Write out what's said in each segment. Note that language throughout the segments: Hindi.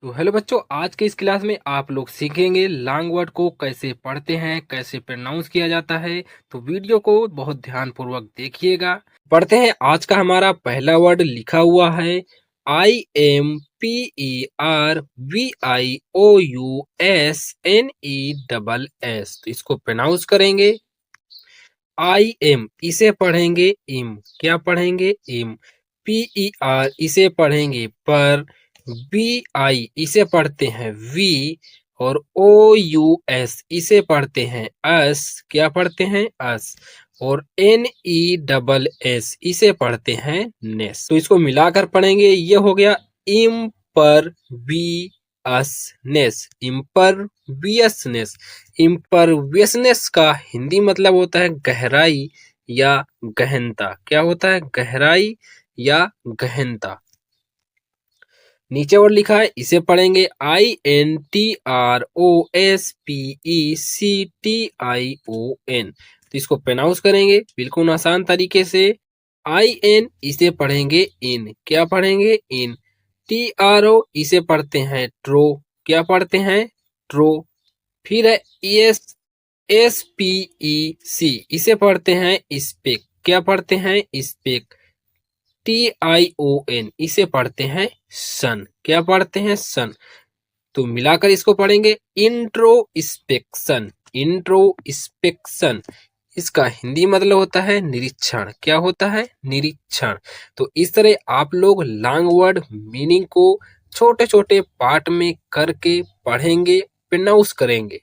तो हेलो बच्चों, आज के इस क्लास में आप लोग सीखेंगे लॉन्ग वर्ड को कैसे पढ़ते हैं, कैसे प्रोनाउंस किया जाता है। तो वीडियो को बहुत ध्यान पूर्वक देखिएगा। पढ़ते हैं। आज का हमारा पहला वर्ड लिखा हुआ है IMPERVIOUSNESS। तो इसको प्रोनाउंस करेंगे IM, इसे पढ़ेंगे इम। क्या पढ़ेंगे? इम। PER, इसे पढ़ेंगे पर। VI, इसे पढ़ते हैं वी। और OUS, इसे पढ़ते हैं अस। क्या पढ़ते हैं? अस। और NESS, इसे पढ़ते हैं नेस। तो इसको मिलाकर पढ़ेंगे, ये हो गया इम पर वी अस नेस। इम्परवियसनेस। इम्परवियसनेस का हिंदी मतलब होता है गहराई या गहनता। क्या होता है? गहराई या गहनता। नीचे और लिखा है, इसे पढ़ेंगे INTROSPECTION। तो इसको प्रोनाउंस करेंगे बिल्कुल आसान तरीके से। IN, इसे पढ़ेंगे इन। क्या पढ़ेंगे? इन। TRO, इसे पढ़ते हैं ट्रो। क्या पढ़ते हैं? ट्रो। फिर है SPEC, इसे पढ़ते हैं स्पेक। क्या पढ़ते हैं? स्पेक। TION, इसे पढ़ते हैं सन। क्या पढ़ते हैं? सन। तो मिलाकर इसको पढ़ेंगे इंट्रोस्पेक्शन। इंट्रोस्पेक्शन, इसका हिंदी मतलब होता है निरीक्षण। क्या होता है? निरीक्षण। तो इस तरह आप लोग लॉन्ग वर्ड मीनिंग को छोटे छोटे पार्ट में करके पढ़ेंगे, प्रोनाउंस करेंगे।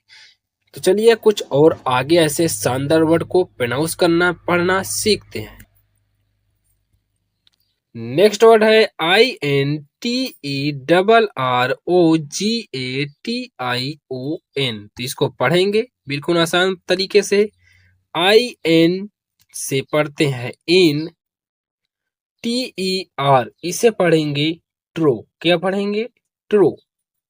तो चलिए कुछ और आगे ऐसे शानदार वर्ड को प्रोनाउंस करना पढ़ना सीखते हैं। नेक्स्ट वर्ड है INTERROGATION। तो इसको पढ़ेंगे बिल्कुल आसान तरीके से। IN से पढ़ते हैं इन। TER, इसे पढ़ेंगे ट्रो। क्या पढ़ेंगे? ट्रो।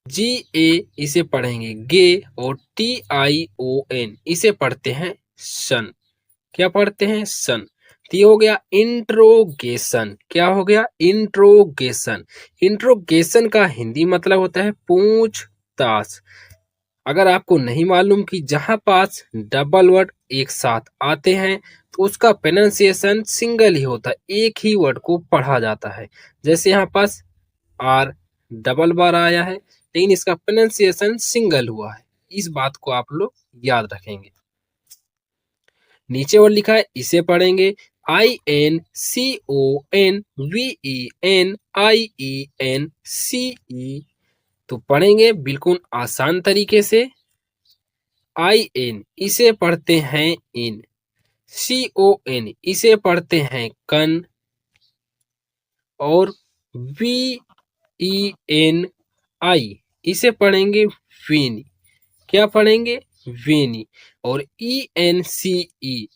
GA, इसे पढ़ेंगे गे। और TION, इसे पढ़ते हैं सन। क्या पढ़ते हैं? सन। तो ये हो गया इंट्रोगेशन। क्या हो गया? इंट्रोगेशन। इंट्रोगेशन का हिंदी मतलब होता है पूछताछ। अगर आपको नहीं मालूम कि जहां पास डबल वर्ड एक साथ आते हैं तो उसका प्रोनाउंसिएशन सिंगल ही होता है, एक ही वर्ड को पढ़ा जाता है। जैसे यहाँ पास आर डबल बार आया है, लेकिन इसका प्रोनाउंसिएशन सिंगल हुआ है। इस बात को आप लोग याद रखेंगे। नीचे और लिखा है, इसे पढ़ेंगे INCONVENIENCE। तो पढ़ेंगे बिल्कुल आसान तरीके से। IN, इसे पढ़ते हैं इन। CON, इसे पढ़ते हैं कन। और VENI, इसे पढ़ेंगे विन। क्या पढ़ेंगे? वेनी। और ENCE,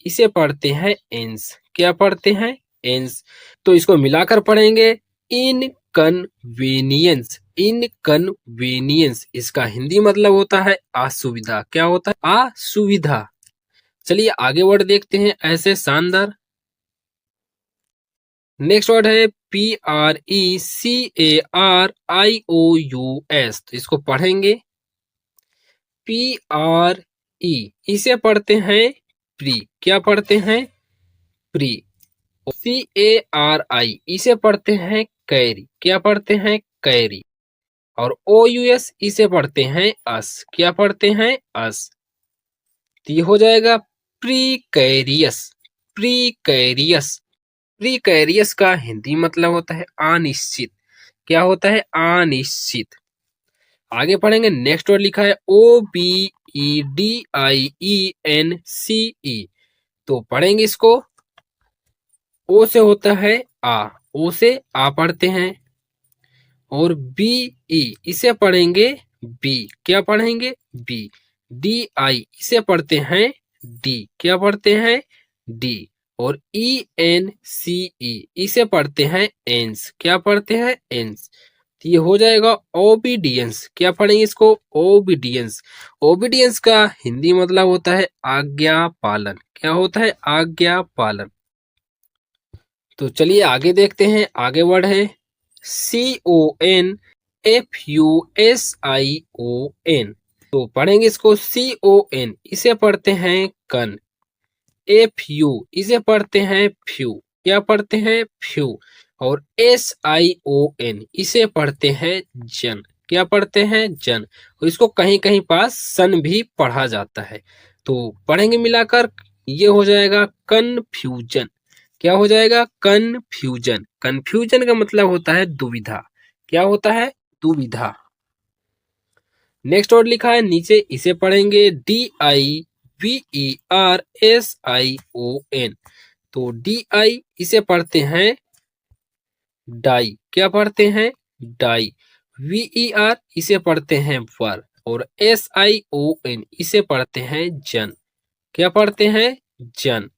इसे पढ़ते हैं एंस। क्या पढ़ते हैं? एंस। तो इसको मिलाकर पढ़ेंगे इनकन्वीनियंस। इनकन्वीनियंस, इसका हिंदी मतलब होता है असुविधा। क्या होता है? असुविधा। चलिए आगे वर्ड देखते हैं ऐसे शानदार। नेक्स्ट वर्ड है PRECARIOUS। तो इसको पढ़ेंगे PRE, इसे पढ़ते हैं प्री। क्या पढ़ते हैं? प्री। CARI, इसे पढ़ते हैं कैरी। क्या पढ़ते हैं? कैरी। और OUS, इसे पढ़ते हैं अस। क्या पढ़ते हैं? अस। तो ये हो जाएगा प्रीकैरियस। प्रीकैरियस। प्रीकैरियस का हिंदी मतलब होता है अनिश्चित। क्या होता है? अनिश्चित। आगे पढ़ेंगे। नेक्स्ट वर्ड लिखा है OBEDIENCE। तो पढ़ेंगे इसको। ओ से होता है आ। ओ से आ पढ़ते हैं। और BE, इसे पढ़ेंगे बी। क्या पढ़ेंगे? बी। DI, इसे पढ़ते हैं डी। क्या पढ़ते हैं? डी। और ENCE, इसे पढ़ते हैं एंस। क्या पढ़ते हैं? एंस। तो ये हो जाएगा ओबीडियंस। क्या पढ़ेंगे इसको? ओबीडियंस। ओबीडियंस का हिंदी मतलब होता है आज्ञा पालन। क्या होता है? आज्ञा पालन। तो चलिए आगे देखते हैं। आगे वर्ड है CON FUSION। तो पढ़ेंगे इसको CON, इसे पढ़ते हैं कन। FU, इसे पढ़ते हैं फ्यू। क्या पढ़ते हैं? फ्यू। और SION, इसे पढ़ते हैं जन। क्या पढ़ते हैं? जन। और इसको कहीं कहीं पास सन भी पढ़ा जाता है। तो पढ़ेंगे मिलाकर, ये हो जाएगा कन्फ्यूजन। क्या हो जाएगा? कन्फ्यूजन। कन्फ्यूजन का मतलब होता है दुविधा। क्या होता है? दुविधा। नेक्स्ट वर्ड लिखा है नीचे, इसे पढ़ेंगे DIVERSION। तो DI, इसे पढ़ते हैं डाई। क्या पढ़ते हैं? डाई। VER, इसे पढ़ते हैं वर। और SION, इसे पढ़ते हैं जन। क्या पढ़ते हैं? जन।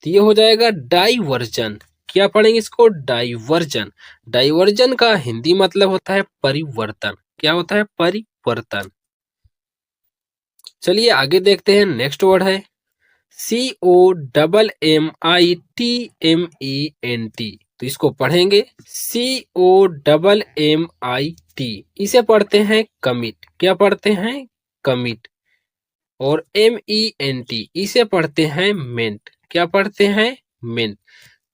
तो ये हो जाएगा डाइवर्जन। क्या पढ़ेंगे इसको? डाइवर्जन। डाइवर्जन का हिंदी मतलब होता है परिवर्तन। क्या होता है? परिवर्तन। चलिए आगे देखते हैं। नेक्स्ट वर्ड है COMMITMENT। तो इसको पढ़ेंगे COMMIT, इसे पढ़ते हैं कमिट। क्या पढ़ते हैं? कमिट। और MENT, इसे पढ़ते हैं मेंट। क्या पढ़ते हैं? मेंट।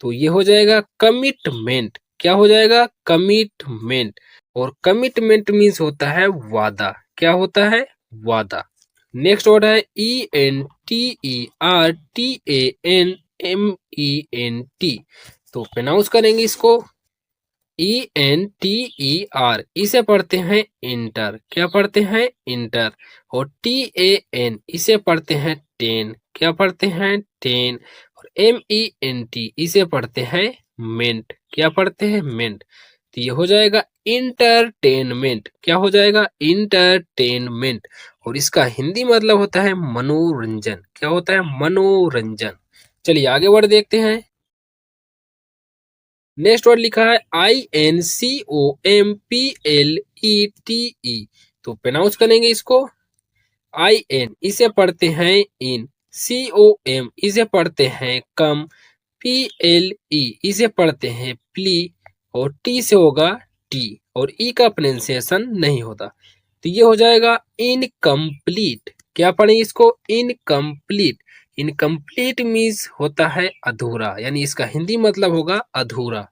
तो ये हो जाएगा कमिटमेंट। क्या हो जाएगा? कमिटमेंट। और कमिटमेंट मीन्स होता है वादा। क्या होता है? वादा। नेक्स्ट वर्ड है ENTERTANMENT। तो प्रोनाउंस करेंगे इसको ENTER, इसे पढ़ते हैं इंटर। क्या पढ़ते हैं? इंटर। और TAN, इसे पढ़ते हैं टेन। क्या पढ़ते हैं? टेन। और MENT, इसे पढ़ते हैं मेंट। क्या पढ़ते हैं? मेंट। तो ये हो जाएगा इंटरटेनमेंट। क्या हो जाएगा? इंटरटेनमेंट। और इसका हिंदी मतलब होता है मनोरंजन। क्या होता है? मनोरंजन। चलिए आगे बढ़ देखते हैं। नेक्स्ट वर्ड लिखा है INCOMPLETE। तो प्रोनाउंस करेंगे इसको IN, इसे पढ़ते हैं इन। COM, इसे पढ़ते हैं कम। PLE, इसे पढ़ते हैं प्ली। और T से होगा टी। और E का प्रोनाउंसिएशन नहीं होता। तो ये हो जाएगा इनकम्प्लीट। क्या पढ़ेंगे इसको? इनकम्प्लीट। इनकम्प्लीट मीन्स होता है अधूरा, यानी इसका हिंदी मतलब होगा अधूरा,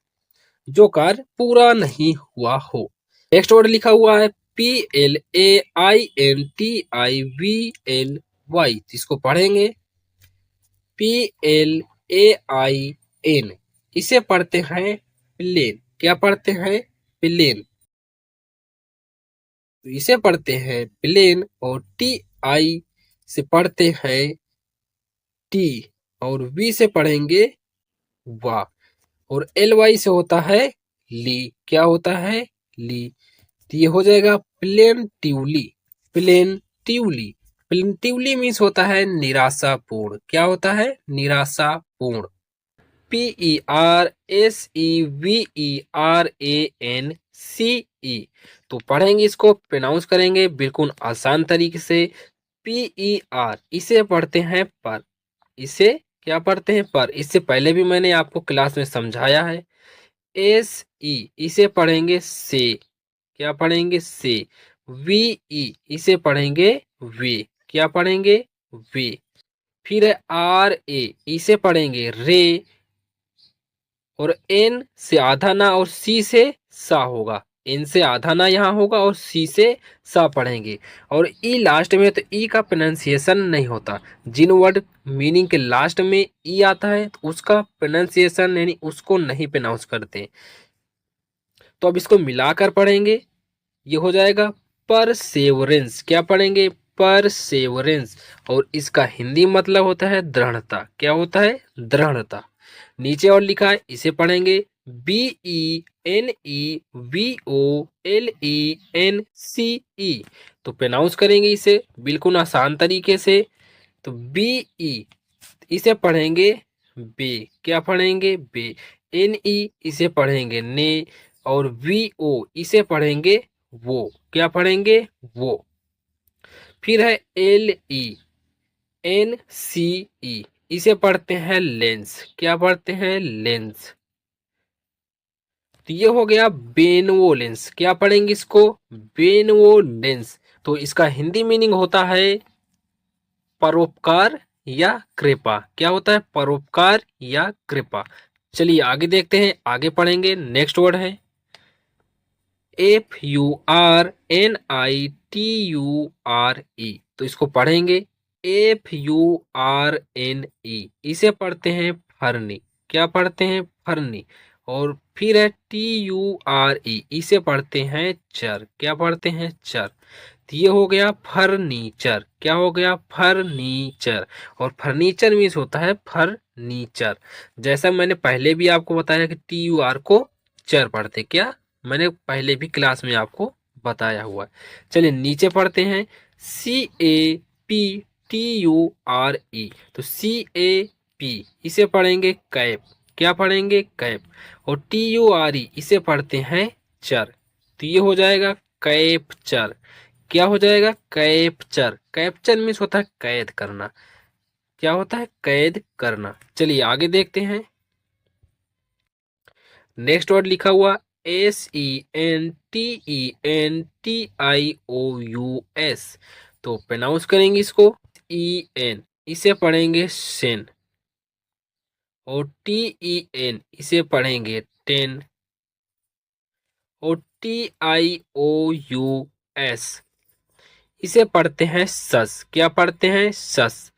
जो कार्य पूरा नहीं हुआ हो। नेक्स्ट वर्ड लिखा हुआ है PLAINTIVLY। इसको पढ़ेंगे PLAIN, इसे पढ़ते हैं प्लेन। क्या पढ़ते हैं? प्लेन। तो इसे पढ़ते हैं प्लेन। और TI से पढ़ते हैं टी। और V से पढ़ेंगे वाह। और LY से होता है ली। क्या होता है? ली। तो ये हो जाएगा प्लेंटिवली। प्लेंटिवली। प्लेंटिवली मीन्स होता है निराशापूर्ण। क्या होता है? निराशापूर्ण। PERSEVERANCE। तो पढ़ेंगे इसको, प्रोनाउंस करेंगे बिल्कुल आसान तरीके से। PER, इसे पढ़ते हैं पर। इसे क्या पढ़ते हैं? पर। इससे पहले भी मैंने आपको क्लास में समझाया है। SE, इसे पढ़ेंगे से। क्या पढ़ेंगे? से। VE, इसे पढ़ेंगे वे। क्या पढ़ेंगे? वे। फिर है RA, इसे पढ़ेंगे रे। और N से आधा ना और C से सा होगा। N से आधा ना यहाँ होगा और C से सा पढ़ेंगे। और E लास्ट में है, तो E का प्रोनाउंसिएशन नहीं होता। जिन वर्ड मीनिंग के लास्ट में E आता है तो उसका प्रोनाउंसिएशन यानी उसको नहीं प्रोनाउंस करते। तो अब इसको मिलाकर पढ़ेंगे। ये हो जाएगा परसेवरेंस। क्या पढ़ेंगे? परसेवरेंस। और इसका हिंदी मतलब होता है दृढ़ता। क्या होता है? दृढ़ता। नीचे और लिखा है, इसे पढ़ेंगे BENEVOLENCE। तो प्रोनाउंस करेंगे इसे बिल्कुल आसान तरीके से। तो BE, इसे पढ़ेंगे बे। क्या पढ़ेंगे? बे। NE, इसे पढ़ेंगे ने। और VO, इसे पढ़ेंगे वो। क्या पढ़ेंगे? वो। फिर है LENCE, इसे पढ़ते हैं लेंस। क्या पढ़ते हैं? लेंस। तो ये हो गया बेनवोलेंस। क्या पढ़ेंगे इसको? बेनवोलेंस। तो इसका हिंदी मीनिंग होता है परोपकार या कृपा। क्या होता है? परोपकार या कृपा। चलिए आगे देखते हैं, आगे पढ़ेंगे। नेक्स्ट वर्ड है FURNITURE। तो इसको पढ़ेंगे FURNE। इसे पढ़ते हैं फरनी। क्या पढ़ते हैं? फरनी। और फिर है TURE। इसे पढ़ते हैं चर। क्या पढ़ते हैं? चर। तो ये हो गया फर्नीचर। क्या हो गया? फर्नीचर। और फर्नीचर मीन्स होता है फर्नीचर। जैसा मैंने पहले भी आपको बताया कि TUR को चर पढ़ते। क्या? मैंने पहले भी क्लास में आपको बताया हुआ है। चलिए नीचे पढ़ते हैं CAPTURE। तो CAP इसे पढ़ेंगे कैप। क्या पढ़ेंगे? कैप। और TURE इसे पढ़ते हैं चर। तो ये हो जाएगा कैप्चर। क्या हो जाएगा? कैप्चर। कैप्चर मीन्स होता है कैद करना। क्या होता है? कैद करना। चलिए आगे देखते हैं। नेक्स्ट वर्ड लिखा हुआ SENTENTIOUS। तो प्रोनाउंस करेंगे इसको EN। इसे पढ़ेंगे सेन। और TEN इसे पढ़ेंगे टेन। और TIOUS इसे पढ़ते हैं सस। क्या पढ़ते हैं? सस।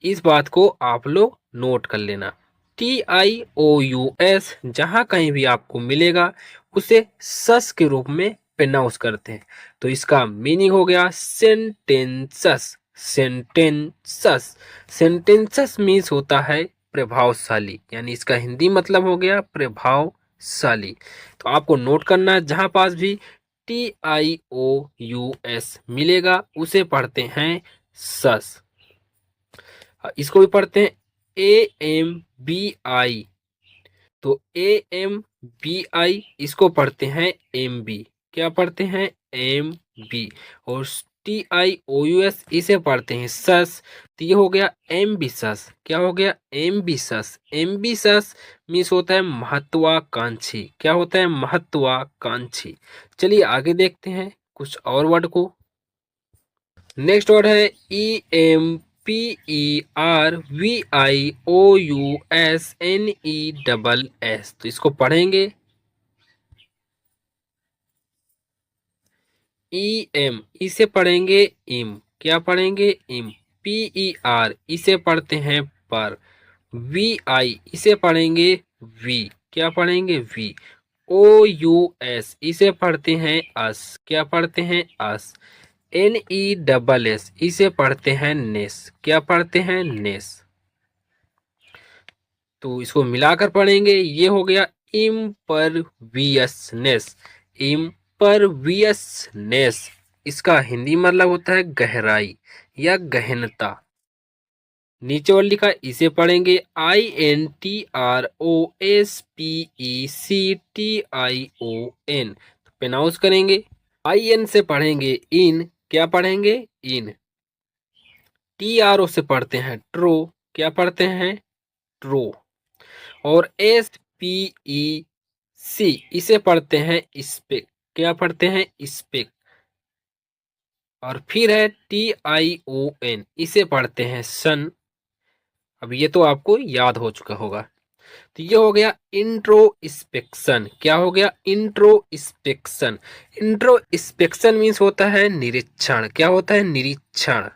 इस बात को आप लोग नोट कर लेना। TIOUS जहां कहीं भी आपको मिलेगा उसे सस के रूप में प्रोनाउंस करते हैं। तो इसका मीनिंग हो गया सेंटेंसस। सेंटेंसस। सेंटेंसस मीन्स होता है प्रभावशाली, यानी इसका हिंदी मतलब हो गया प्रभावशाली। तो आपको नोट करना है, जहां पास भी TIOUS मिलेगा उसे पढ़ते हैं सस। इसको भी पढ़ते हैं AMBI। तो AMBI इसको पढ़ते हैं MB। क्या पढ़ते हैं? MB। और TIOUS इसे पढ़ते हैं सस। तो ये हो गया एम्बिसस। क्या हो गया? एम्बिसस। एम्बिसस मीन्स होता है महत्वाकांक्षी। क्या होता है? महत्वाकांक्षी। चलिए आगे देखते हैं कुछ और वर्ड को। नेक्स्ट वर्ड है EMPERVIOUSNESS। तो इसको पढ़ेंगे EM। इसे पढ़ेंगे इम। क्या पढ़ेंगे? इम। PER इसे पढ़ते हैं पर। VI इसे पढ़ेंगे वी। क्या पढ़ेंगे? वी। OUS इसे पढ़ते हैं अस। क्या पढ़ते हैं? अस। NESS इसे पढ़ते हैं नेस। क्या पढ़ते हैं? नेस। तो इसको मिलाकर पढ़ेंगे, ये हो गया इम्परवियसनेस। इम्परवियसनेस इसका हिंदी मतलब होता है गहराई या गहनता। नीचे और लिखा, इसे पढ़ेंगे INTROSPECTION। तो प्रोनाउंस करेंगे IN से पढ़ेंगे इन। क्या पढ़ेंगे? इन। TRO से पढ़ते हैं ट्रो। क्या पढ़ते हैं? ट्रो। और SPEC इसे पढ़ते हैं स्पेक। क्या पढ़ते हैं? स्पेक। और फिर है TION इसे पढ़ते हैं सन। अब ये तो आपको याद हो चुका होगा। तो ये हो गया इंट्रोस्पेक्शन। क्या हो गया? इंट्रोस्पेक्शन। इंट्रोस्पेक्शन मीन्स होता है निरीक्षण। क्या होता है? निरीक्षण।